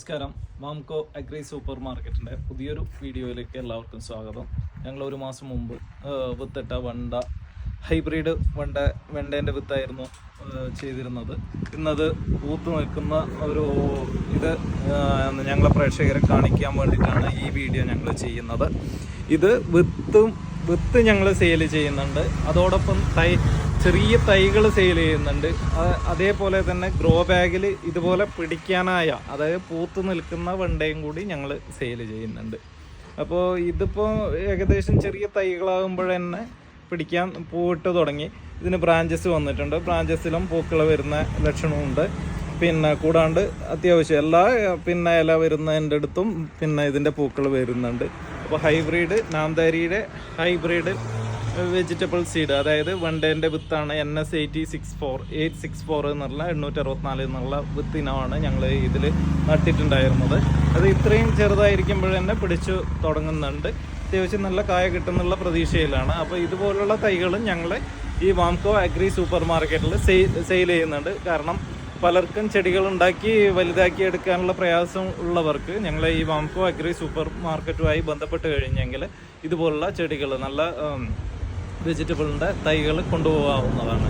നമസ്കാരം. വാംകോ agri super മാർക്കറ്റിൻ്റെ പുതിയൊരു വീഡിയോയിലേക്ക് എല്ലാവർക്കും സ്വാഗതം. ഞങ്ങൾ ഒരു മാസം മുമ്പ് വിത്തിട്ട ഹൈബ്രിഡ് വെണ്ടേൻ്റെ വിത്തായിരുന്നു ചെയ്തിരുന്നത്. ഇന്നത് പൂത്ത് നിൽക്കുന്ന ഇത് ഞങ്ങളെ പ്രേക്ഷകരെ കാണിക്കാൻ വേണ്ടിയിട്ടാണ് ഈ വീഡിയോ ഞങ്ങൾ ചെയ്യുന്നത്. ഇത് വിത്ത് ഞങ്ങൾ സെയിൽ ചെയ്യുന്നുണ്ട്, അതോടൊപ്പം ചെറിയ തൈകൾ സെയിൽ ചെയ്യുന്നുണ്ട്. അതേപോലെ തന്നെ ഗ്രോ ബാഗിൽ ഇതുപോലെ പിടിക്കാനായ, അതായത് പൂത്ത് നിൽക്കുന്ന വെണ്ടയും കൂടി ഞങ്ങൾ സെയിൽ ചെയ്യുന്നുണ്ട്. അപ്പോൾ ഇതിപ്പോൾ ഏകദേശം ചെറിയ തൈകളാകുമ്പോഴന്നെ പിടിക്കാൻ പൂവിട്ട് തുടങ്ങി. ഇതിന് ബ്രാഞ്ചസ് വന്നിട്ടുണ്ട്, ബ്രാഞ്ചസിലും പൂക്കൾ വരുന്ന ലക്ഷണമുണ്ട്. കൂടാണ്ട് അത്യാവശ്യം എല്ലാ ഇല വരുന്നതിൻ്റെ അടുത്തും ഇതിൻ്റെ പൂക്കൾ വരുന്നുണ്ട്. അപ്പോൾ ഹൈബ്രിഡ് നാംദാരിയുടെ ഹൈബ്രിഡ് വെജിറ്റബിൾ സീഡ്, അതായത് വെണ്ടേൻ്റെ വിത്താണ് NS 864 എന്നുള്ള 864 എന്നുള്ള വിത്തിനമാണ് ഞങ്ങൾ ഇതിൽ നട്ടിട്ടുണ്ടായിരുന്നത്. അത് ഇത്രയും ചെറുതായിരിക്കുമ്പോൾ തന്നെ പിടിച്ചു തുടങ്ങുന്നുണ്ട്. അത്യാവശ്യം നല്ല കായ കിട്ടുന്നുള്ള പ്രതീക്ഷയിലാണ്. അപ്പോൾ ഇതുപോലുള്ള തൈകളും ഞങ്ങൾ ഈ വാംകോ അഗ്രി സൂപ്പർ മാർക്കറ്റിൽ സെയിൽ ചെയ്യുന്നുണ്ട്. കാരണം പലർക്കും ചെടികൾ ഉണ്ടാക്കി വലുതാക്കി എടുക്കാനുള്ള പ്രയാസം ഉള്ളവർക്ക് ഞങ്ങൾ ഈ വാംകോ അഗ്രി സൂപ്പർ മാർക്കറ്റുമായി ബന്ധപ്പെട്ട് കഴിഞ്ഞെങ്കിൽ ഇതുപോലുള്ള ചെടികൾ, നല്ല വെജിറ്റബിളിൻ്റെ തൈകൾ കൊണ്ടുപോകാവുന്നതാണ്.